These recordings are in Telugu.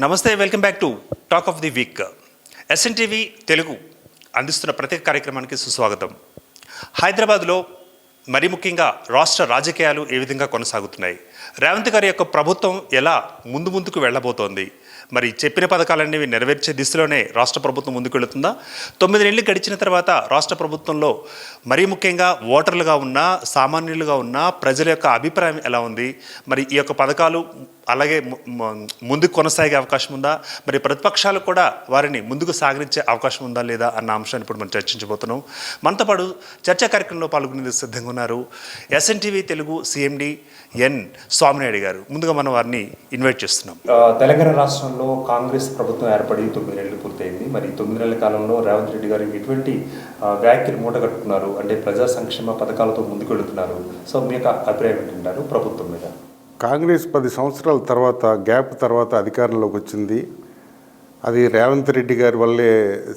నమస్తే, welcome back to talk of the week. SNTV Telugu అందిస్తున్న ప్రత్యేక కార్యక్రమానికి సుస్వాగతం. హైదరాబాద్లో మరి ముఖ్యంగా రాష్ట్ర రాజకీయాలు ఏ విధంగా కొనసాగుతున్నాయి, రేవంత్ గారి యొక్క ప్రభుత్వం ఎలా ముందుకు వెళ్ళబోతోంది, మరి చెప్పిన పథకాలన్నీ నెరవేర్చే దిశలోనే రాష్ట్ర ప్రభుత్వం ముందుకు వెళుతుందా? 9 నెలలు గడిచిన తర్వాత రాష్ట్ర ప్రభుత్వంలో మరీ ముఖ్యంగా ఓటర్లుగా ఉన్న సామాన్యులుగా ఉన్న ప్రజల యొక్క అభిప్రాయం ఎలా ఉంది? మరి ఈ యొక్క పథకాలు అలాగే ముందుకు కొనసాగే అవకాశం ఉందా? మరి ప్రతిపక్షాలు కూడా వారిని ముందుకు సాగించే అవకాశం ఉందా లేదా అన్న అంశాన్ని ఇప్పుడు మనం చర్చించబోతున్నాం. మనతో పాటు చర్చా కార్యక్రమంలో పాల్గొనేందుకు సిద్ధంగా ఉన్నారు ఎస్ఎన్టీవీ తెలుగు సిఎండి ఎన్ స్వామినాయుడు గారు. ముందుగా మనం వారిని ఇన్వైట్ చేస్తున్నాం. తెలంగాణ రాష్ట్రంలో కాంగ్రెస్ ప్రభుత్వం ఏర్పడి 9 నెలలు పూర్తయింది. మరి 9 నెలల కాలంలో రేవంత్ రెడ్డి గారు ఎటువంటి వ్యాఖ్యలు మూటగట్టుకున్నారు, అంటే ప్రజా సంక్షేమ పథకాలతో ముందుకు వెళుతున్నారు. సో మీకు అభిప్రాయం ఏంటంటారు ప్రభుత్వం మీద? కాంగ్రెస్ 10 సంవత్సరాల తర్వాత గ్యాప్ తర్వాత అధికారంలోకి వచ్చింది. అది రేవంత్ రెడ్డి గారి వల్లే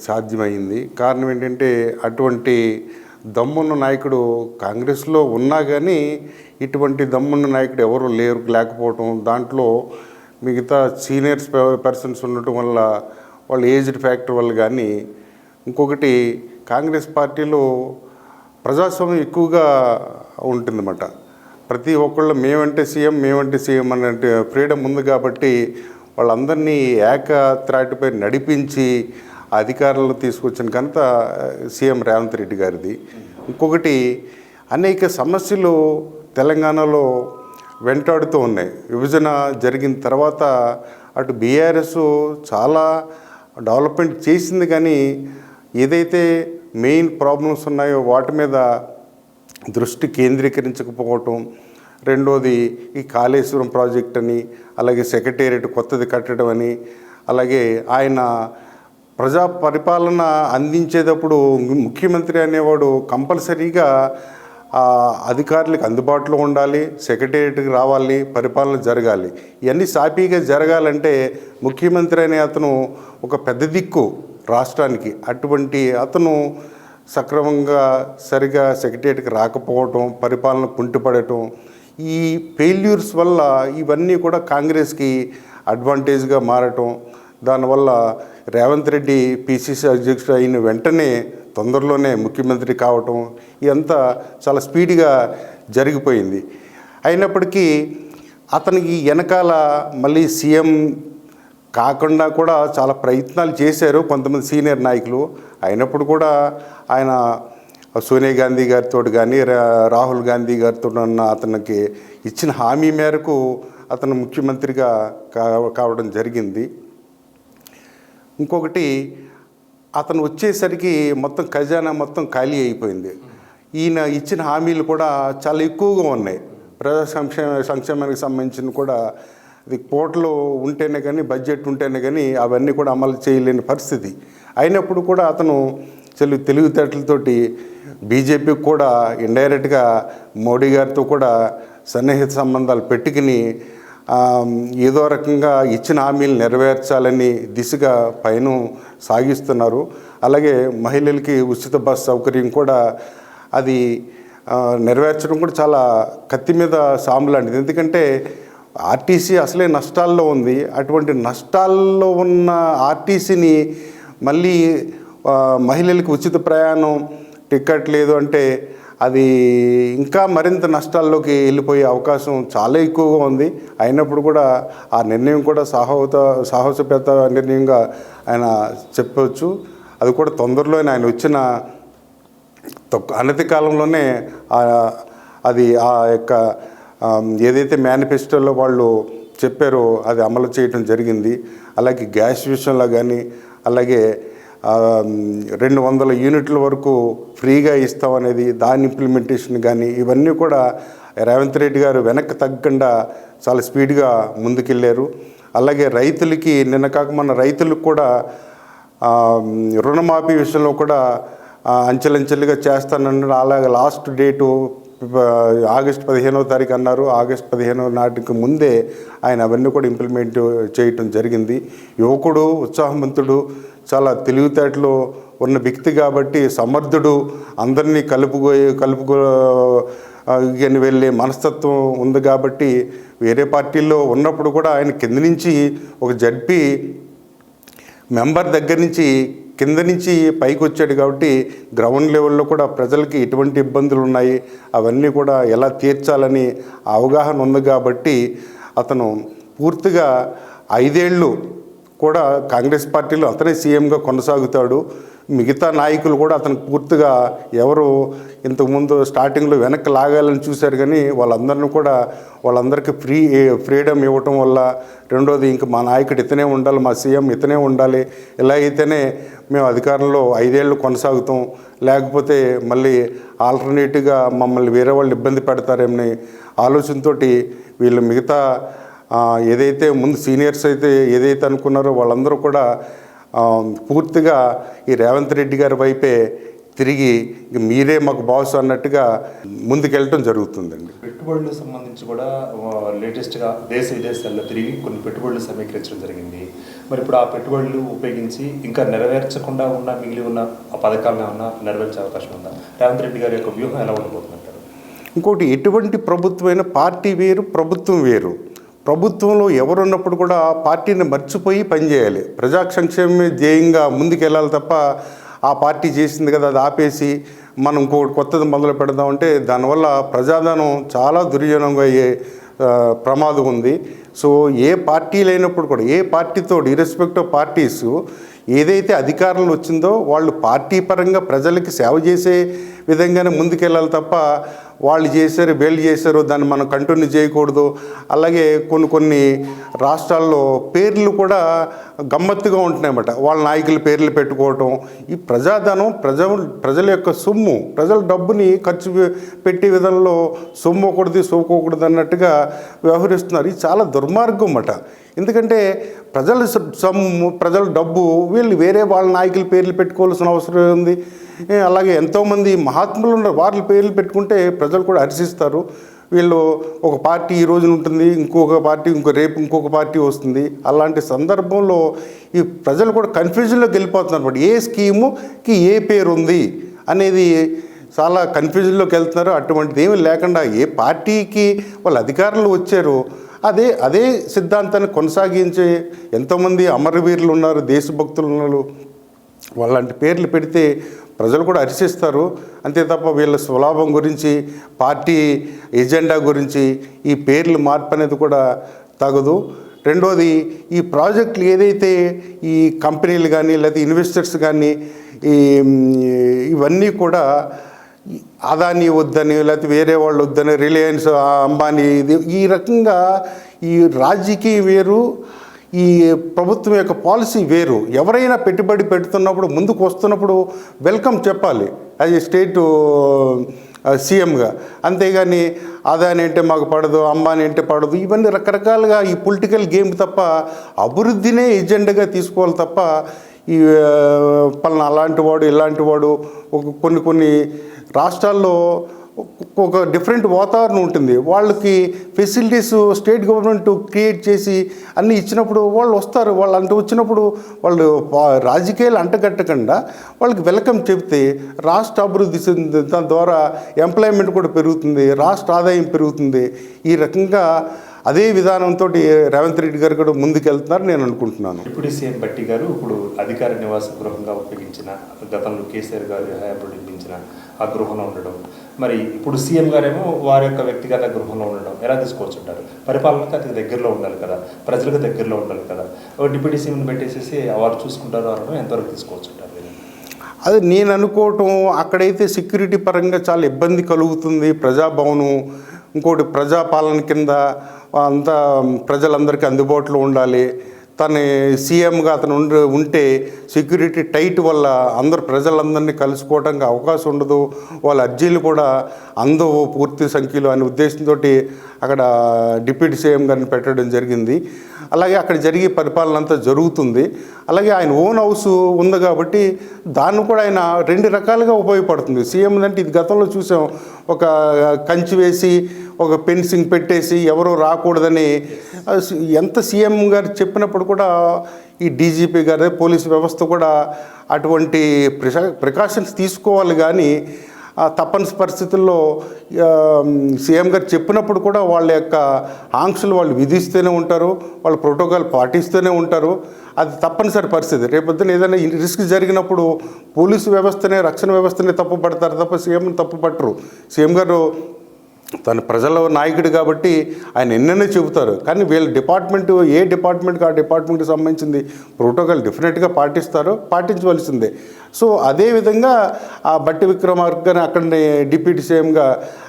సాధ్యమైంది. కారణం ఏంటంటే అటువంటి దమ్మున్న నాయకుడు కాంగ్రెస్లో ఉన్నా కానీ ఇటువంటి దమ్మున్న నాయకుడు ఎవరు లేకపోవటం, దాంట్లో మిగతా సీనియర్స్ పర్సన్స్ ఉండటం వల్ల వాళ్ళ ఏజ్డ్ ఫ్యాక్టర్ వల్ల కానీ, ఇంకొకటి కాంగ్రెస్ పార్టీలో ప్రజాస్వామ్యం ఎక్కువగా ఉంటుందన్నమాట. ప్రతి ఒక్కళ్ళు మేమంటే సీఎం అనే ఫ్రీడమ్ ఉంది కాబట్టి వాళ్ళందరినీ ఏకత్రాటిపై నడిపించి అధికారంలో తీసుకొచ్చిన ఘనత సీఎం రేవంత్ రెడ్డి గారిది. ఇంకొకటి అనేక సమస్యలు తెలంగాణలో వెంటాడుతూ ఉన్నాయి. విభజన జరిగిన తర్వాత అటు బీఆర్ఎస్ చాలా డెవలప్మెంట్ చేసింది, కానీ ఏదైతే మెయిన్ ప్రాబ్లమ్స్ ఉన్నాయో వాటి మీద దృష్టి కేంద్రీకరించకపోవటం. రెండోది ఈ కాళేశ్వరం ప్రాజెక్ట్ అని, అలాగే సెక్రటేరియట్ కొత్తది కట్టడం అని, అలాగే ఆయన ప్రజా పరిపాలన అందించేటప్పుడు ముఖ్యమంత్రి అనేవాడు కంపల్సరీగా అధికారులకు అందుబాటులో ఉండాలి, సెక్రటేరియట్కి రావాలి, పరిపాలన జరగాలి. ఇవన్నీ సాఫీగా జరగాలంటే ముఖ్యమంత్రి అనే అతను ఒక పెద్ద దిక్కు రాష్ట్రానికి. అటువంటి అతను సక్రమంగా సరిగా సెక్రటేరియట్కి రాకపోవటం, పరిపాలన కుంటుపడటం, ఈ ఫెయిల్యూర్స్ వల్ల ఇవన్నీ కూడా కాంగ్రెస్కి అడ్వాంటేజ్గా మారటం. దానివల్ల రేవంత్ రెడ్డి పిసిసి అధ్యక్షుడు అయిన వెంటనే తొందరలోనే ముఖ్యమంత్రి కావటం, ఇదంతా చాలా స్పీడ్గా జరిగిపోయింది. అయినప్పటికీ అతనికి వెనకాల మళ్ళీ సీఎం కాకుండా కూడా చాలా ప్రయత్నాలు చేశారు కొంతమంది సీనియర్ నాయకులు. అయినప్పుడు కూడా ఆయన సోనియా గాంధీ గారితో కానీ రాహుల్ గాంధీ గారితో ఉన్న అతనికి ఇచ్చిన హామీ మేరకు అతను ముఖ్యమంత్రిగా కావడం జరిగింది. ఇంకొకటి అతను వచ్చేసరికి మొత్తం ఖజానా మొత్తం ఖాళీ అయిపోయింది. ఈయన ఇచ్చిన హామీలు కూడా చాలా ఎక్కువగా ఉన్నాయి. ప్రజా సంక్షేమానికి సంబంధించిన కూడా అది కోట్లు ఉంటేనే కానీ, బడ్జెట్ ఉంటేనే కానీ అవన్నీ కూడా అమలు చేయలేని పరిస్థితి. అయినప్పుడు కూడా అతను తెలివితేటలతోటి బీజేపీకి కూడా ఇండైరెక్ట్గా మోడీ గారితో కూడా సన్నిహిత సంబంధాలు పెట్టుకుని ఏదో రకంగా ఇచ్చిన హామీలు నెరవేర్చాలని దిశగా పైన సాగిస్తున్నారు. అలాగే మహిళలకి ఉచిత బస్ సౌకర్యం కూడా అది నెరవేర్చడం కూడా చాలా కత్తి మీద సాము లాంటిది. ఎందుకంటే ఆర్టీసీ అసలే నష్టాల్లో ఉంది. అటువంటి నష్టాల్లో ఉన్న ఆర్టీసీని మళ్ళీ మహిళలకు ఉచిత ప్రయాణం టికెట్ లేదు అంటే అది ఇంకా మరింత నష్టాల్లోకి వెళ్ళిపోయే అవకాశం చాలా ఎక్కువగా ఉంది. అయినప్పుడు కూడా ఆ నిర్ణయం కూడా సాహసోపేత నిర్ణయంగా ఆయన చెప్పవచ్చు. అది కూడా తొందరలోనే ఆయన వచ్చిన అనతి కాలంలోనే అది ఆ యొక్క ఏదైతే మేనిఫెస్టోలో వాళ్ళు చెప్పారో అది అమలు చేయడం జరిగింది. అలాగే గ్యాస్ విషయంలో కానీ, అలాగే 200 యూనిట్ల వరకు ఫ్రీగా ఇస్తామనేది దాని ఇంప్లిమెంటేషన్ కానీ, ఇవన్నీ కూడా రేవంత్ రెడ్డి గారు వెనక్కి తగ్గకుండా చాలా స్పీడ్గా ముందుకెళ్ళారు. అలాగే రైతులకి నిన్న కాక మన రైతులకు కూడా రుణమాఫీ విషయంలో కూడా అంచెలంచెలుగా చేస్తానన్నాడు. అలాగే లాస్ట్ డేటు ఆగస్టు 15వ తారీఖు అన్నారు. ఆగస్టు 15వ నాటికి ముందే ఆయన అవన్నీ కూడా ఇంప్లిమెంట్ చేయటం జరిగింది. యువకుడు, ఉత్సాహవంతుడు, చాలా తెలివితేటలు ఉన్న వ్యక్తి కాబట్టి సమర్థుడు, అందరినీ కలుపుకొని వెళ్ళే మనస్తత్వం ఉంది కాబట్టి వేరే పార్టీల్లో ఉన్నప్పుడు కూడా ఆయన కింద నుంచి ఒక జడ్పీ మెంబర్ దగ్గర నుంచి కింద నుంచి పైకి వచ్చాడు కాబట్టి గ్రౌండ్ లెవెల్లో కూడా ప్రజలకి ఎటువంటి ఇబ్బందులు ఉన్నాయి అవన్నీ కూడా ఎలా తీర్చాలని అవగాహన ఉంది కాబట్టి అతను పూర్తిగా 5 ఏళ్ళు కూడా కాంగ్రెస్ పార్టీలో అతనే సీఎంగా కొనసాగుతాడు. మిగతా నాయకులు కూడా అతనికి పూర్తిగా ఎవరు ఇంతకుముందు స్టార్టింగ్లో వెనక్కి లాగాలని చూశారు కానీ వాళ్ళందరికీ ఫ్రీడమ్ ఇవ్వటం వల్ల, రెండోది ఇంక మా నాయకుడు ఇతనే ఉండాలి, మా సీఎం ఇతనే ఉండాలి, ఇలా అయితేనే మేము అధికారంలో 5 ఏళ్ళు కొనసాగుతాం, లేకపోతే మళ్ళీ ఆల్టర్నేటివ్గా మమ్మల్ని వేరే వాళ్ళు ఇబ్బంది పెడతారేమని ఆలోచనతో వీళ్ళు మిగతా ఏదైతే ముందు సీనియర్స్ అయితే ఏదైతే అనుకున్నారో వాళ్ళందరూ కూడా పూర్తిగా ఈ రేవంత్ రెడ్డి గారి వైపే తిరిగి మీరే మాకు బాస్ అన్నట్టుగా ముందుకెళ్ళటం జరుగుతుందండి. పెట్టుబడులకు సంబంధించి కూడా లేటెస్ట్గా దేశ విదేశాల్లో తిరిగి కొన్ని పెట్టుబడులు సమీకరించడం జరిగింది. మరి ఇప్పుడు ఆ పెట్టుబడులు ఉపయోగించి ఇంకా నెరవేర్చకుండా మిగిలి ఉన్న ఆ పథకాలను ఏమన్నా నెరవేర్చే అవకాశం ఉందా? రేవంత్ రెడ్డి గారి యొక్క వ్యూహం ఎలా ఉండబోతుందంటారు? ఇంకోటి, ఎటువంటి ప్రభుత్వమైన పార్టీ వేరు, ప్రభుత్వం వేరు. ప్రభుత్వంలో ఎవరున్నప్పుడు కూడా పార్టీని మర్చిపోయి పనిచేయాలి. ప్రజా సంక్షేమమే ధ్యేయంగా ముందుకెళ్ళాలి తప్ప ఆ పార్టీ చేసింది కదా అది ఆపేసి మనం ఇంకొకటి కొత్తది మొదలు పెడదామంటే దానివల్ల ప్రజాధనం చాలా దుర్వినియోగం అయ్యే ప్రమాదం ఉంది. సో ఏ పార్టీ లేనప్పుడు కూడా ఏ పార్టీతో ఇర్రెస్పెక్ట్ ఆఫ్ పార్టీస్ ఏదైతే అధికారంలో వచ్చిందో వాళ్ళు పార్టీ పరంగా ప్రజలకి సేవ చేసే విధంగానే ముందుకెళ్ళాలి తప్ప వాళ్ళు చేశారు వీళ్ళు చేశారు దాన్ని మనం కంటిన్యూ చేయకూడదు. అలాగే కొన్ని రాష్ట్రాల్లో పేర్లు కూడా గమ్మత్తుగా ఉంటున్నాయన్నమాట. వాళ్ళ నాయకుల పేర్లు పెట్టుకోవటం, ఈ ప్రజాధనం ప్రజల యొక్క సొమ్ము, ప్రజల డబ్బుని ఖర్చు పెట్టే విధంలో సొమ్ము ఒకటిది సోకోకూడదు అన్నట్టుగా వ్యవహరిస్తున్నారు. ఇది చాలా దుర్మార్గం అన్నమాట. ఎందుకంటే ప్రజల సొమ్ము, ప్రజల డబ్బు వీళ్ళు వేరే వాళ్ళ నాయకుల పేర్లు పెట్టుకోవాల్సిన అవసరం ఉంది. అలాగే ఎంతోమంది మహాత్ములు ఉన్నారు, వాళ్ళ పేర్లు పెట్టుకుంటే ప్రజలు కూడా హర్షిస్తారు. వీళ్ళు ఒక పార్టీ ఈ రోజున ఉంటుంది, ఇంకొక పార్టీ రేపు ఇంకొక పార్టీ వస్తుంది. అలాంటి సందర్భంలో ఈ ప్రజలు కూడా కన్ఫ్యూజన్లోకి వెళ్ళిపోతున్నారు అన్నమాట. ఏ స్కీముకి ఏ పేరు ఉంది అనేది చాలా కన్ఫ్యూజన్లోకి వెళ్తున్నారు. అటువంటిది ఏమీ లేకుండా ఏ పార్టీకి వాళ్ళు అధికారంలో వచ్చారో అదే సిద్ధాంతాన్ని కొనసాగించే ఎంతోమంది అమరవీరులు ఉన్నారు, దేశభక్తులు ఉన్నారు. వాళ్ళంటి పేర్లు పెడితే ప్రజలు కూడా హర్షిస్తారు. అంతే తప్ప వీళ్ళ స్వలాభం గురించి, పార్టీ ఎజెండా గురించి ఈ పేర్లు మార్పు అనేది కూడా తగదు. రెండోది, ఈ ప్రాజెక్టులు ఏదైతే ఈ కంపెనీలు కానీ లేకపోతే ఇన్వెస్టర్స్ కానీ ఇవన్నీ కూడా అదాని వద్దని లేకపోతే వేరే వాళ్ళు వద్దని, రిలయన్స్, అంబానీ, ఈ రకంగా ఈ రాజకీయం వేరు, ఈ ప్రభుత్వం యొక్క పాలసీ వేరు. ఎవరైనా పెట్టుబడి పెడుతున్నప్పుడు ముందుకు వస్తున్నప్పుడు వెల్కమ్ చెప్పాలి యాజ్ ఏ స్టేటు సీఎంగా. అంతేగాని అదాని అంటే మాకు పడదు, అంబానీ అంటే పడదు, ఇవన్నీ రకరకాలుగా ఈ పొలిటికల్ గేమ్ తప్ప అభివృద్ధినే ఎజెండాగా తీసుకోవాలి తప్ప ఈ పలానా అలాంటి వాడు ఇలాంటి వాడు కొన్ని రాష్ట్రాల్లో ఒక డిఫరెంట్ వాతావరణం ఉంటుంది. వాళ్ళకి ఫెసిలిటీస్ స్టేట్ గవర్నమెంట్ క్రియేట్ చేసి అన్నీ ఇచ్చినప్పుడు వాళ్ళు వస్తారు. వాళ్ళు వచ్చినప్పుడు వాళ్ళు రాజకీయాలు అంటగట్టకుండా వాళ్ళకి వెల్కమ్ చెప్తే రాష్ట్ర అభివృద్ధి దాని ద్వారా ఎంప్లాయ్మెంట్ కూడా పెరుగుతుంది, రాష్ట్ర ఆదాయం పెరుగుతుంది. ఈ రకంగా అదే విధానంతో రేవంత్ రెడ్డి గారు కూడా ముందుకెళ్తున్నారు నేను అనుకుంటున్నాను. డిప్యూటీ సీఎం భట్టి గారు ఇప్పుడు అధికార నివాస గృహంగా ఉపయోగించిన, గతంలో కేసీఆర్ గారు హయాంలో నిర్మించిన ఆ గృహంలో ఉండడం, మరి ఇప్పుడు సీఎం గారేమో వారి యొక్క వ్యక్తిగత గృహంలో ఉండడం ఎలా తీసుకోవచ్చుంటారు? పరిపాలనకు అతి దగ్గరలో ఉండాలి కదా, ప్రజలకు దగ్గరలో ఉండాలి కదా. డిప్యూటీ సీఎంని పెట్టేసేసి వారు చూసుకుంటారు అనడం ఎంతవరకు తీసుకోవచ్చుంటారు? అది నేను అనుకోవటం, అక్కడైతే సెక్యూరిటీ పరంగా చాలా ఇబ్బంది కలుగుతుంది. ప్రజాభవనం, ఇంకోటి ప్రజాపాలన కింద అంతా ప్రజలందరికీ అందుబాటులో ఉండాలి. తన సీఎంగా అతను ఉంటే సెక్యూరిటీ టైట్ వల్ల అందరు ప్రజలందరినీ కలుసుకోవడానికి అవకాశం ఉండదు, వాళ్ళ అర్జీలు కూడా అందవు పూర్తి సంఖ్యలో అనే ఉద్దేశంతో అక్కడ డిప్యూటీ సీఎం గారిని పెట్టడం జరిగింది. అలాగే అక్కడ జరిగే పరిపాలన అంతా జరుగుతుంది. అలాగే ఆయన ఓన్ హౌస్ ఉంది కాబట్టి దాన్ని కూడా ఆయన 2 రకాలుగా ఉపయోగపడుతుంది. సీఎం అంటే ఇది గతంలో చూసాం, ఒక కంచి వేసి ఒక ఫెన్సింగ్ పెట్టేసి ఎవరో రాకూడదని ఎంత సీఎం గారు చెప్పినప్పుడు కూడా ఈ డీజీపీ గారు పోలీసు వ్యవస్థ కూడా అటువంటి ప్రికాషన్స్ తీసుకోవాలి. కానీ తప్పని పరిస్థితుల్లో సీఎం గారు చెప్పినప్పుడు కూడా వాళ్ళ యొక్క ఆంక్షలు వాళ్ళు విధిస్తూనే ఉంటారు, వాళ్ళ ప్రోటోకాల్ పాటిస్తూనే ఉంటారు. అది తప్పనిసరి పరిస్థితి. రేపొద్దున ఏదైనా రిస్క్ జరిగినప్పుడు పోలీసు వ్యవస్థనే, రక్షణ వ్యవస్థనే తప్పు పడతారు తప్ప సీఎంని తప్పు పట్టరు. సీఎం గారు తన ప్రజల నాయకుడు కాబట్టి ఆయన ఎన్నెన్నో చెబుతారు. కానీ వీళ్ళ డిపార్ట్మెంటు ఏ డిపార్ట్మెంట్కి ఆ డిపార్ట్మెంట్కి సంబంధించింది ప్రోటోకాల్ డెఫినెట్గా పాటించవలసిందే. సో అదేవిధంగా ఆ బట్టి విక్రమార్కని అక్కడనే డిప్యూటీ సీఎంగా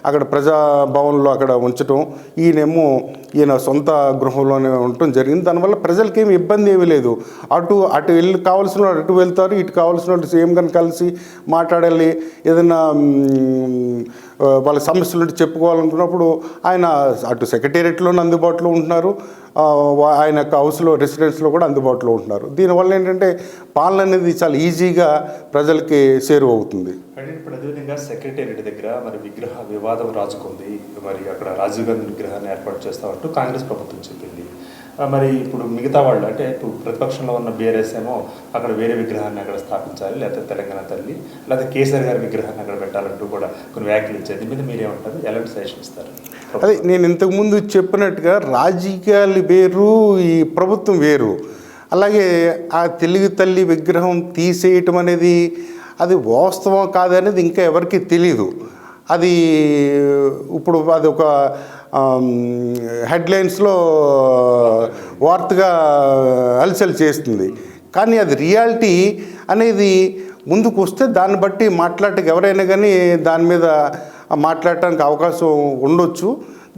అక్కడ ప్రజాభవన్లో అక్కడ ఉంచడం, ఈయన సొంత గృహంలోనే ఉండటం జరిగింది. దానివల్ల ప్రజలకి ఏమి ఇబ్బంది ఏమీ లేదు. అటు వెళ్ళి కావాల్సిన వాళ్ళు అటు వెళ్తారు, ఇటు కావాల్సిన వాళ్ళు సీఎం గారిని కలిసి మాట్లాడాలి, ఏదైనా వాళ్ళ సమస్యలు ఉంటే చెప్పుకోవాలనుకున్నప్పుడు ఆయన అటు సెక్రటేరియట్లోనే అందుబాటులో ఉంటున్నారు, ఆయన యొక్క హౌస్లో రెసిడెన్స్లో కూడా అందుబాటులో ఉంటున్నారు. దీనివల్ల ఏంటంటే పాలన అనేది చాలా ఈజీగా ప్రజలకి చేరువవుతుంది. అంటే ఇప్పుడు అదేవిధంగా సెక్రటేరియట్ దగ్గర మరి విగ్రహ వివాదం రాజుకుంది. మరి అక్కడ రాజీవ్ గాంధీ విగ్రహాన్ని ఏర్పాటు చేస్తామంటూ కాంగ్రెస్ ప్రభుత్వం చెప్పింది. మరి ఇప్పుడు మిగతా వాళ్ళు అంటే ఇప్పుడు ప్రతిపక్షంలో ఉన్న బీఆర్ఎస్ ఏమో అక్కడ వేరే విగ్రహాన్ని అక్కడ స్థాపించాలి, లేకపోతే తెలంగాణ తల్లి, లేకపోతే కేసీఆర్ గారి విగ్రహాన్ని అక్కడ పెట్టాలంటూ కూడా కొన్ని వ్యాఖ్యలు ఇచ్చారు. దీని మీద మీరేమంటారు, ఎలాంటి సజెషన్ ఇస్తారు? అదే నేను ఇంతకుముందు చెప్పినట్టుగా రాజకీయాలు వేరు, ఈ ప్రభుత్వం వేరు. అలాగే ఆ తెలుగు తల్లి విగ్రహం తీసేయటం అనేది అది వాస్తవం కాదనేది ఇంకా ఎవరికి తెలియదు. అది ఇప్పుడు అది ఒక హెడ్లైన్స్లో వార్తగా హల్చల్ చేస్తుంది. కానీ అది రియాలిటీ అనేది ముందుకు వస్తే దాన్ని బట్టి మాట్లాడటానికి ఎవరైనా కానీ దాని మీద మాట్లాడటానికి అవకాశం ఉండొచ్చు,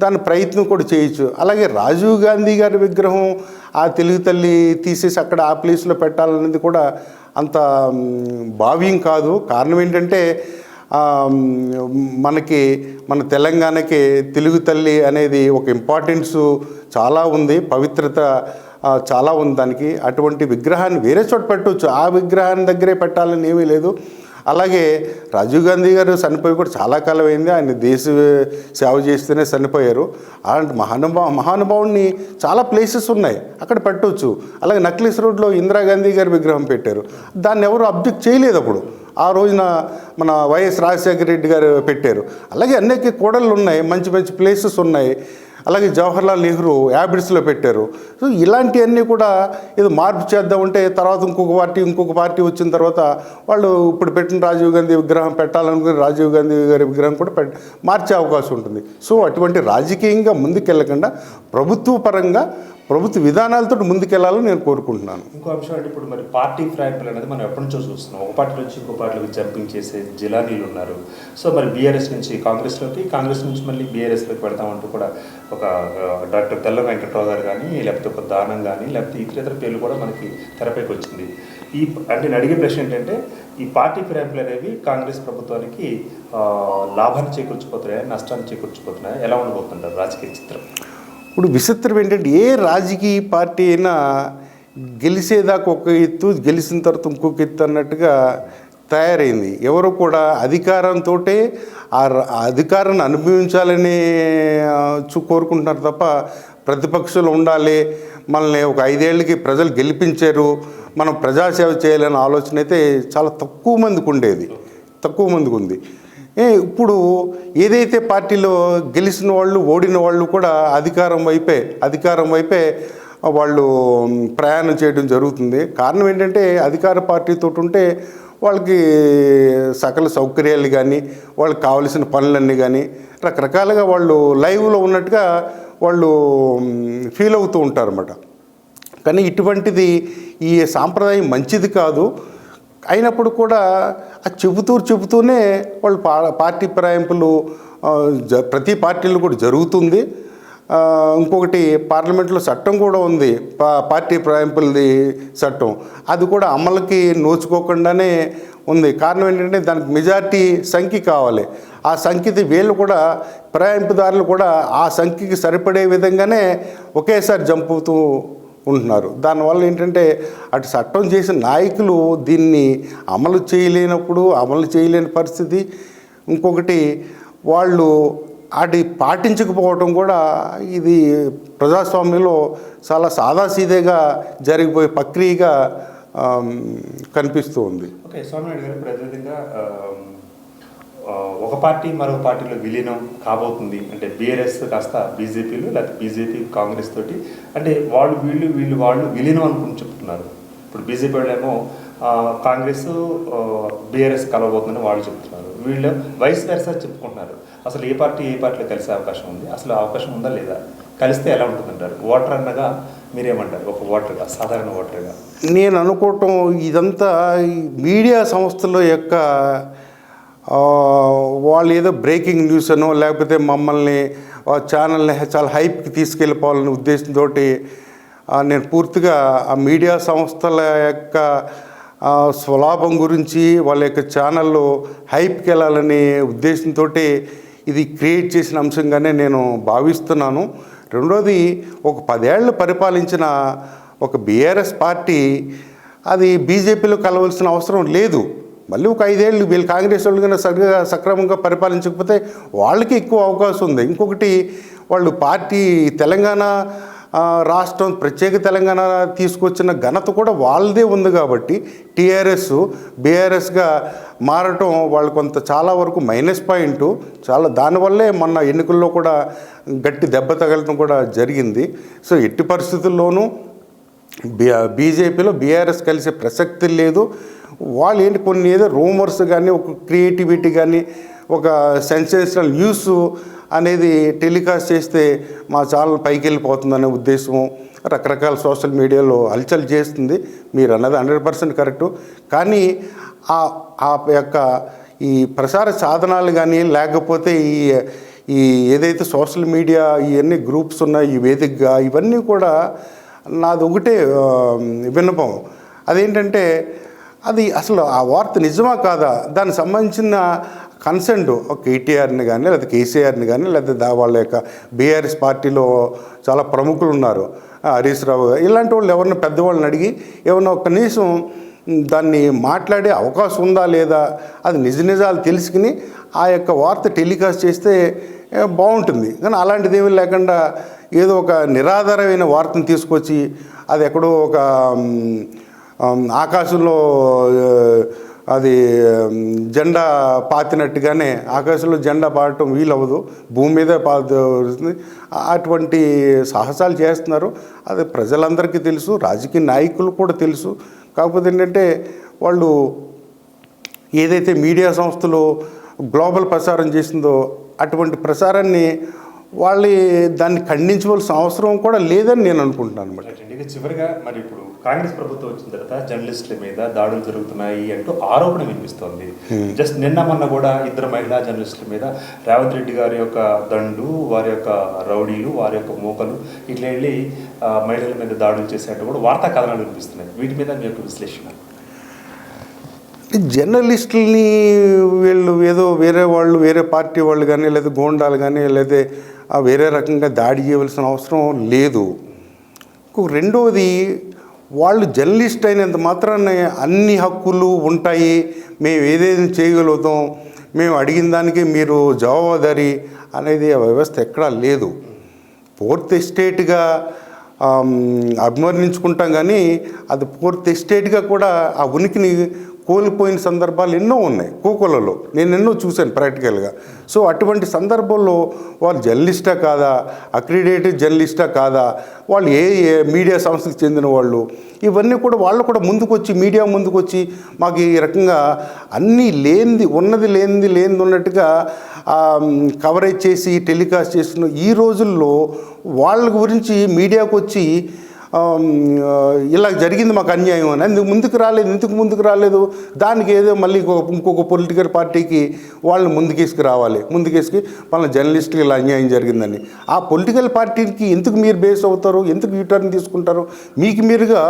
దాని ప్రయత్నం కూడా చేయొచ్చు. అలాగే రాజీవ్ గాంధీ గారి విగ్రహం ఆ తెలుగు తల్లి తీసేసి అక్కడ ఆ ప్లేస్లో పెట్టాలనేది కూడా అంత భావ్యం కాదు. కారణం ఏంటంటే మన తెలంగాణకి తెలుగు తల్లి అనేది ఒక ఇంపార్టెన్స్ చాలా ఉంది, పవిత్రత చాలా ఉంది దానికి. అటువంటి విగ్రహాన్ని వేరే చోట పెట్టవచ్చు, ఆ విగ్రహాన్ని దగ్గరే పెట్టాలని ఏమీ లేదు. అలాగే రాజీవ్ గాంధీ గారు చనిపోయి కూడా చాలా కాలం అయింది, ఆయన దేశ సేవ చేస్తూనే చనిపోయారు. అలాంటి మహానుభావుని చాలా ప్లేసెస్ ఉన్నాయి, అక్కడ పెట్టవచ్చు. అలాగే నక్లెస్ రోడ్లో ఇందిరాగాంధీ గారి విగ్రహం పెట్టారు, దాన్ని ఎవరు అబ్జెక్ట్ చేయలేదు అప్పుడు. ఆ రోజున మన వైఎస్ రాజశేఖర రెడ్డి గారు పెట్టారు. అలాగే అనేక కూడళ్ళు ఉన్నాయి, మంచి మంచి ప్లేసెస్ ఉన్నాయి. అలాగే జవహర్లాల్ నెహ్రూ యాబిడ్స్లో పెట్టారు. సో ఇలాంటివన్నీ కూడా ఏదో మార్పు చేద్దామంటే తర్వాత ఇంకొక పార్టీ వచ్చిన తర్వాత వాళ్ళు ఇప్పుడు పెట్టిన రాజీవ్ గాంధీ విగ్రహం పెట్టాలనుకుని రాజీవ్ గాంధీ గారి విగ్రహం కూడా మార్చే అవకాశం ఉంటుంది. సో అటువంటి రాజకీయంగా ముందుకెళ్ళకుండా ప్రభుత్వ పరంగా ప్రభుత్వ విధానాలతో ముందుకెళ్లాలని నేను కోరుకుంటున్నాను. ఇంకో అంశం అంటే ఇప్పుడు మరి పార్టీ ఫిరాయింపులు అనేది మనం ఎప్పటి నుంచో చూస్తున్నాం. ఒక పార్టీ నుంచి ఇంకో పార్టీలోకి జంపింగ్ చేసే జిలానీలు ఉన్నారు. సో మరి బీఆర్ఎస్ నుంచి కాంగ్రెస్లోకి, కాంగ్రెస్ నుంచి మళ్ళీ బీఆర్ఎస్లోకి పెడతామంటూ కూడా ఒక డాక్టర్ తెల్ల వెంకట్రావు గారు కానీ, లేకపోతే ఒక దానం కానీ, లేకపోతే ఇతర పేర్లు కూడా మనకి తెరపైకి వచ్చింది. అంటే నేను అడిగే ప్రశ్న ఏంటంటే ఈ పార్టీ ఫిరాయింపులు అనేవి కాంగ్రెస్ ప్రభుత్వానికి లాభాన్ని చేకూర్చిపోతున్నాయా, నష్టాన్ని చేకూర్చిపోతున్నాయా, ఎలా ఉండబోతుంటారు రాజకీయ చిత్రం? ఇప్పుడు విచిత్రం ఏంటంటే ఏ రాజకీయ పార్టీ అయినా గెలిచేదాకా ఒక ఎత్తు, గెలిచిన తర్వాత ఇంకొక ఎత్తు అన్నట్టుగా తయారైంది. ఎవరు కూడా అధికారంతో ఆ అధికారాన్ని అనుభవించాలని కోరుకుంటున్నారు తప్ప ప్రతిపక్షంలో ఉండాలి, మనల్ని ఒక 5 ఏళ్ళకి ప్రజలు గెలిపించారు, మనం ప్రజాసేవ చేయాలనే ఆలోచన అయితే చాలా తక్కువ మందికి ఉంది. ఇప్పుడు ఏదైతే పార్టీలో గెలిచిన వాళ్ళు, ఓడిన వాళ్ళు కూడా అధికారం వైపే వాళ్ళు ప్రయాణం చేయడం జరుగుతుంది. కారణం ఏంటంటే అధికార పార్టీతో ఉంటే వాళ్ళకి సకల సౌకర్యాలు కానీ, వాళ్ళకి కావలసిన పనులన్నీ కానీ రకరకాలుగా వాళ్ళు లైవ్లో ఉన్నట్టుగా వాళ్ళు ఫీల్ అవుతూ ఉంటారన్నమాట. కానీ ఇటువంటిది ఈ సాంప్రదాయం మంచిది కాదు. అయినప్పుడు కూడా అది చెబుతూనే వాళ్ళు పార్టీ ఫిరాయింపులు ప్రతి పార్టీలో కూడా జరుగుతుంది. ఇంకొకటి పార్లమెంట్లో చట్టం కూడా ఉంది, పార్టీ ఫిరాయింపులది చట్టం. అది కూడా అమలుకి నోచుకోకుండానే ఉంది. కారణం ఏంటంటే దానికి మెజార్టీ సంఖ్య కావాలి. ఆ సంఖ్యది వీళ్ళు కూడా ఫిరాయింపుదారులు కూడా ఆ సంఖ్యకి సరిపడే విధంగానే ఒకేసారి జంపుతూ ఉంటున్నారు. దానివల్ల ఏంటంటే అటు చట్టం చేసిన నాయకులు దీన్ని అమలు చేయలేని పరిస్థితి. ఇంకొకటి వాళ్ళు అది పాటించకపోవడం కూడా ఇది ప్రజాస్వామ్యంలో చాలా సాదాసీదేగా జరిగిపోయే ప్రక్రియగా కనిపిస్తూ ఉంది. ఓకే, స్వామినాయుడు గారు, ఇప్పుడు అదేవిధంగా ఒక పార్టీ మరో పార్టీలో విలీనం కాబోతుంది అంటే బీఆర్ఎస్ కాస్త బీజేపీలు, లేకపోతే బీజేపీ కాంగ్రెస్ తోటి, అంటే వాళ్ళు విలీనం అనుకుని చెప్తున్నారు. ఇప్పుడు బీజేపీ వాళ్ళేమో కాంగ్రెస్ బీఆర్ఎస్ కలవబోతుందని వాళ్ళు చెప్తున్నారు, వీళ్ళు వైస్ వెర్సా చెప్పుకుంటున్నారు. అసలు ఏ పార్టీలో కలిసే అవకాశం ఉంది? అసలు అవకాశం ఉందా లేదా? కలిస్తే ఎలా ఉంటుందంటారు? ఓటర్ అన్నగా మీరేమంటారు, ఒక ఓటర్గా, సాధారణ ఓటర్గా? నేను అనుకోవటం ఇదంతా మీడియా సంస్థల యొక్క వాళ్ళు ఏదో బ్రేకింగ్ న్యూస్ అనో లేకపోతే మమ్మల్ని ఛానల్ని చాలా హైప్కి తీసుకెళ్ళిపోవాలనే ఉద్దేశంతో నేను పూర్తిగా ఆ మీడియా సంస్థల యొక్క స్వలాభం గురించి వాళ్ళ యొక్క ఛానల్లో హైప్కి వెళ్ళాలనే ఉద్దేశంతో ఇది క్రియేట్ చేసిన అంశంగానే నేను భావిస్తున్నాను. రెండోది, ఒక 10 ఏళ్ళు పరిపాలించిన ఒక బీఆర్ఎస్ పార్టీ అది బీజేపీలో కలవాల్సిన అవసరం లేదు. మళ్ళీ ఒక 5 ఏళ్ళు వీళ్ళు కాంగ్రెస్ వాళ్ళు కన్నా సక్రమంగా పరిపాలించకపోతే వాళ్ళకి ఎక్కువ అవకాశం ఉంది. ఇంకొకటి, వాళ్ళు పార్టీ తెలంగాణ రాష్ట్రం ప్రత్యేక తెలంగాణ తీసుకొచ్చిన ఘనత కూడా వాళ్ళదే ఉంది కాబట్టి టీఆర్ఎస్ బీఆర్ఎస్గా మారటం వాళ్ళు చాలా వరకు మైనస్ పాయింట్. దానివల్లే మొన్న ఎన్నికల్లో కూడా గట్టి దెబ్బ తగలటం కూడా జరిగింది. సో ఎట్టి పరిస్థితుల్లోనూ బీజేపీలో బీఆర్ఎస్ కలిసే ప్రసక్తి లేదు. వాళ్ళు ఏంటి కొన్ని ఏదో రూమర్స్ కానీ, ఒక క్రియేటివిటీ కానీ, ఒక సెన్సేషనల్ న్యూస్ అనేది టెలికాస్ట్ చేస్తే మా ఛానల్ పైకి వెళ్ళిపోతుందనే ఉద్దేశము రకరకాల సోషల్ మీడియాలో హల్చల్ చేస్తుంది. మీరు అన్నది 100% కరెక్టు. కానీ ఆ యొక్క ఈ ప్రసార సాధనాలు కానీ, లేకపోతే ఈ ఏదైతే సోషల్ మీడియా ఇవన్నీ గ్రూప్స్ ఉన్నాయి, ఈ వేదికగా ఇవన్నీ కూడా నాది ఒకటే విన్నపం. అదేంటంటే అది అసలు ఆ వార్త నిజమా కాదా, దానికి సంబంధించిన కన్సెంట్ కేటీఆర్ని కానీ, లేదా కేసీఆర్ని కానీ, లేదా వాళ్ళ యొక్క బీఆర్ఎస్ పార్టీలో చాలా ప్రముఖులు ఉన్నారు, హరీష్ రావు గారు, ఇలాంటి వాళ్ళు ఎవరిని పెద్దవాళ్ళని అడిగి ఏమన్నా కనీసం దాన్ని మాట్లాడే అవకాశం ఉందా లేదా, అది నిజాలు తెలుసుకుని ఆ యొక్క వార్త టెలికాస్ట్ చేస్తే బాగుంటుంది. కానీ అలాంటిది ఏమీ లేకుండా ఏదో ఒక నిరాధారమైన వార్తను తీసుకొచ్చి అది ఎక్కడో ఒక ఆకాశంలో అది జెండా పాతినట్టుగానే, ఆకాశంలో జెండా పాడటం వీలవ్వదు, భూమి మీదే పాడుతుంది. అటువంటి సాహసాలు చేస్తున్నారు. అది ప్రజలందరికీ తెలుసు, రాజకీయ నాయకులు కూడా తెలుసు. కాకపోతే ఏంటంటే వాళ్ళు ఏదైతే మీడియా సంస్థలు గ్లోబల్ ప్రసారం చేసిందో అటువంటి ప్రసారాన్ని దాన్ని ఖండించవలసిన అవసరం కూడా లేదని నేను అనుకుంటున్నాను అనమాట. ఇక చివరిగా, మరి ఇప్పుడు కాంగ్రెస్ ప్రభుత్వం వచ్చిన తర్వాత జర్నలిస్టుల మీద దాడులు జరుగుతున్నాయి అంటూ ఆరోపణ వినిపిస్తోంది. జస్ట్ మొన్న కూడా 2 మహిళా జర్నలిస్టుల మీద రేవంత్ రెడ్డి గారి యొక్క దండు, వారి యొక్క రౌడీలు, వారి యొక్క మూకలు ఇట్లా వెళ్ళి మహిళల మీద దాడులు చేసినట్టు కూడా వార్తా కథనాలు వినిపిస్తున్నాయి. వీటి మీద మీ యొక్క విశ్లేషణ? జర్నలిస్టులని వీళ్ళు ఏదో వేరే పార్టీ వాళ్ళు కానీ, లేదా గోండాలు కానీ, లేదా వేరే రకంగా దాడి చేయవలసిన అవసరం లేదు. రెండవది, వాళ్ళు జర్నలిస్ట్ అయినంత మాత్రాన అన్ని హక్కులు ఉంటాయి, మేము ఏదైనా చేయగలుగుతాం, మేము అడిగిన దానికి మీరు జవాబుదారీ అనేది ఆ వ్యవస్థ ఎక్కడా లేదు. ఫోర్త్ ఎస్టేట్గా అభివర్ణించుకుంటాం కానీ అది ఫోర్త్ ఎస్టేట్గా కూడా ఆ ఉనికిని కోల్పోయిన సందర్భాలు ఎన్నో ఉన్నాయి కోకోలలో, నేను ఎన్నో చూశాను ప్రాక్టికల్గా. సో అటువంటి సందర్భంలో వాళ్ళు జర్నలిస్టా కాదా, అక్రిడేటెడ్ జర్నలిస్టా కాదా, వాళ్ళు ఏ మీడియా సంస్థకు చెందిన వాళ్ళు, ఇవన్నీ కూడా వాళ్ళు కూడా మీడియా ముందుకు వచ్చి మాకు ఈ రకంగా అన్నీ ఉన్నది లేనిది ఉన్నట్టుగా కవరేజ్ చేసి టెలికాస్ట్ చేస్తున్న ఈ రోజుల్లో వాళ్ళ గురించి మీడియాకు వచ్చి ఇలా జరిగింది మాకు అన్యాయం అని ఎందుకు ముందుకు రాలేదు దానికి ఏదో మళ్ళీ ఇంకొక పొలిటికల్ పార్టీకి వాళ్ళని ముందుకేసుకు వాళ్ళ జర్నలిస్టుకి ఇలా అన్యాయం జరిగిందని ఆ పొలిటికల్ పార్టీకి ఎందుకు మీరు బేస్ అవుతారు, ఎందుకు యూటర్న్ తీసుకుంటారు? మీరుగా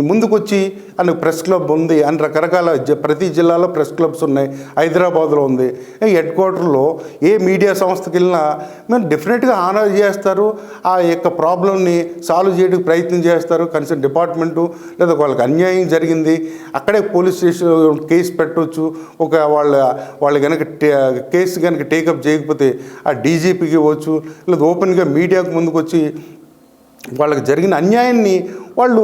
ముందుకొచ్చి అని ప్రెస్ క్లబ్ ఉంది అని రకరకాల ప్రతి జిల్లాలో ప్రెస్ క్లబ్స్ ఉన్నాయి, హైదరాబాద్లో ఉంది. హెడ్ క్వార్టర్లో ఏ మీడియా సంస్థకి వెళ్ళినా మేము డెఫినెట్గా ఆనర్ చేస్తారు, ఆ యొక్క ప్రాబ్లమ్ని సాల్వ్ చేయడానికి ప్రయత్నం చేస్తారు. కనీసం డిపార్ట్మెంటు లేదా వాళ్ళకి అన్యాయం జరిగింది అక్కడే పోలీస్ స్టేషన్ కేసు పెట్టవచ్చు. వాళ్ళు కనుక కేసు కనుక టేకప్ చేయకపోతే ఆ డీజీపీకి ఇవ్వచ్చు, లేదా ఓపెన్గా మీడియాకు ముందుకు వచ్చి వాళ్ళకి జరిగిన అన్యాయాన్ని వాళ్ళు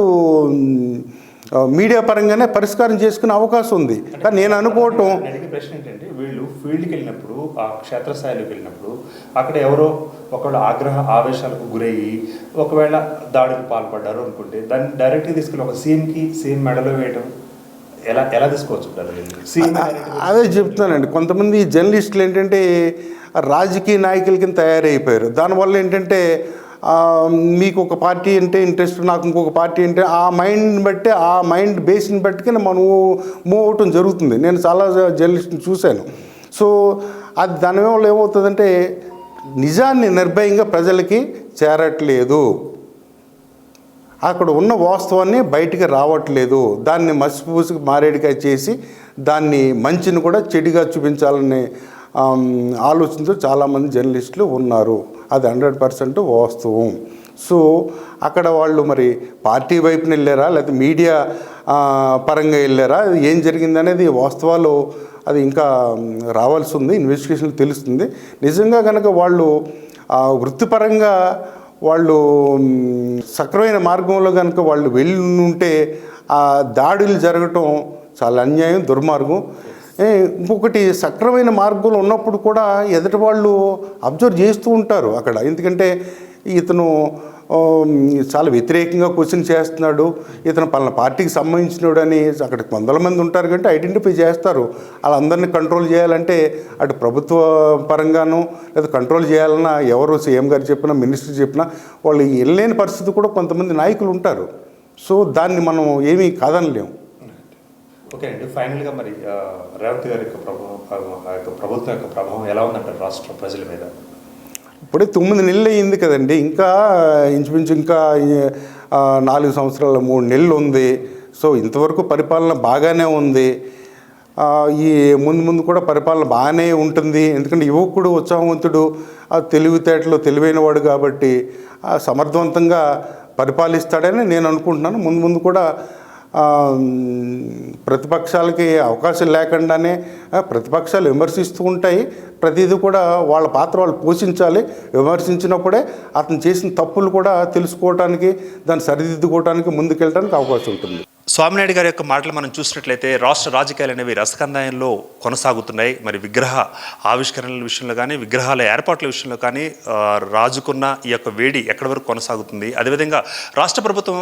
మీడియా పరంగానే పరిష్కారం చేసుకునే అవకాశం ఉంది. కానీ నేను అనుకోవటం అడిగే ప్రశ్న ఏంటంటే, వీళ్ళు ఫీల్డ్కి వెళ్ళినప్పుడు, ఆ క్షేత్రస్థాయిలోకి వెళ్ళినప్పుడు అక్కడ ఎవరో ఒకవేళ ఆవేశాలకు గురయ్యి ఒకవేళ దాడికి పాల్పడ్డారు అనుకుంటే దాన్ని డైరెక్ట్గా తీసుకెళ్ళి ఒక సీఎం మెడలో వేయటం ఎలా తీసుకోవచ్చు? అదే చెప్తున్నానండి, కొంతమంది జర్నలిస్టులు ఏంటంటే రాజకీయ నాయకుల కింద తయారైపోయారు. దానివల్ల ఏంటంటే మీకు ఒక పార్టీ అంటే ఇంట్రెస్ట్, నాకు ఇంకొక పార్టీ అంటే ఆ మైండ్ బేస్ని బట్టి మనం మూవ్ అవటం జరుగుతుంది. నేను చాలా జర్నలిస్ట్ని చూశాను. సో అది దానివల్ల ఏమవుతుందంటే నిజాన్ని నిర్భయంగా ప్రజలకి చేరట్లేదు, అక్కడ ఉన్న వాస్తవాన్ని బయటికి రావట్లేదు, దాన్ని మసిపూసికి మారేడికాయ చేసి దాన్ని మంచిని కూడా చెడుగా చూపించాలనే ఆలోచనతో చాలామంది జర్నలిస్టులు ఉన్నారు. అది 100% వాస్తవం. సో అక్కడ వాళ్ళు మరి పార్టీ వైపున వెళ్ళారా లేకపోతే మీడియా పరంగా వెళ్ళారా, ఏం జరిగింది అనేది వాస్తవాలు అది ఇంకా రావాల్సి ఉంది, ఇన్వెస్టిగేషన్ తెలుస్తుంది. నిజంగా కనుక వాళ్ళు వృత్తిపరంగా వాళ్ళు సక్రమైన మార్గంలో కనుక వాళ్ళు వెళ్ళి ఉంటే ఆ దాడులు జరగటం చాలా అన్యాయం, దుర్మార్గం. ఇంకొకటి సక్రమైన మార్గంలో ఉన్నప్పుడు కూడా ఎదుటి వాళ్ళు అబ్జర్వ్ చేస్తూ ఉంటారు అక్కడ. ఎందుకంటే ఇతను చాలా వ్యతిరేకంగా క్వశ్చన్ చేస్తున్నాడు, ఇతను పలానా పార్టీకి సంబంధించినోడు అని అక్కడ వందల మంది ఉంటారు కంటే ఐడెంటిఫై చేస్తారు. వాళ్ళందరినీ కంట్రోల్ చేయాలంటే అటు ప్రభుత్వ పరంగాను లేదా కంట్రోల్ చేయాలన్నా ఎవరు సీఎం గారు చెప్పినా మినిస్టర్ చెప్పినా వాళ్ళు వెళ్ళలేని పరిస్థితి కూడా కొంతమంది నాయకులు ఉంటారు. సో దాన్ని మనం ఏమీ కాదనలేము. ఓకే అండి, ఫైనల్గా మరి రేవంత్ గారి యొక్క ప్రభుత్వం యొక్క ప్రభావం ఎలా ఉందంటారు రాష్ట్ర ప్రజల మీద? ఇప్పుడే 9 నెలలు అయ్యింది కదండి, ఇంకా ఇంచుమించు ఇంకా 4 సంవత్సరాల 3 నెలలు ఉంది. సో ఇంతవరకు పరిపాలన బాగానే ఉంది. ఈ ముందు కూడా పరిపాలన బాగానే ఉంటుంది. ఎందుకంటే యువకుడు, ఉత్సాహవంతుడు, తెలివితేటలు తెలివైన వాడు కాబట్టి సమర్థవంతంగా పరిపాలిస్తాడని నేను అనుకుంటున్నాను. ముందు కూడా ప్రతిపక్షాలకి అవకాశం లేకుండానే ప్రతిపక్షాలు విమర్శిస్తూ ఉంటాయి. ప్రతిదీ కూడా వాళ్ళ పాత్ర వాళ్ళు పోషించాలి. విమర్శించినప్పుడే అతను చేసిన తప్పులు కూడా తెలుసుకోవడానికి, దాన్ని సరిదిద్దుకోవడానికి, ముందుకెళ్ళడానికి అవకాశం ఉంటుంది. స్వామినాయుడు గారి యొక్క మాటలు మనం చూసినట్లయితే రాష్ట్ర రాజకీయాలు అనేవి రసకందాయంలో కొనసాగుతున్నాయి. మరి విగ్రహ ఆవిష్కరణల విషయంలో కానీ, విగ్రహాల ఏర్పాట్ల విషయంలో కానీ రాజుకున్న ఈ యొక్క వేడి ఎక్కడి వరకు కొనసాగుతుంది, అదేవిధంగా రాష్ట్ర ప్రభుత్వం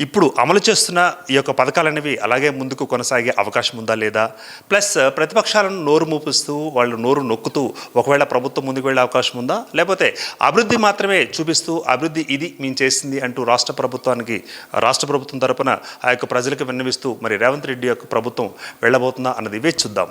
ఇప్పుడు అమలు చేస్తున్న ఈ యొక్క పథకాలు అనేవి అలాగే ముందుకు కొనసాగే అవకాశం ఉందా లేదా, ప్లస్ ప్రతిపక్షాలను నోరు మూపిస్తూ వాళ్ళు నోరు నొక్కుతూ ఒకవేళ ప్రభుత్వం ముందుకు వెళ్ళే అవకాశం ఉందా, లేకపోతే అభివృద్ధి మాత్రమే చూపిస్తూ అభివృద్ధి ఇది మేము చేసింది అంటూ రాష్ట్ర ప్రభుత్వం తరపున ఆ యొక్క ప్రజలకు విన్నవిస్తూ మరి రేవంత్ రెడ్డి యొక్క ప్రభుత్వం వెళ్ళబోతుందా అన్నది ఇవే చూద్దాం.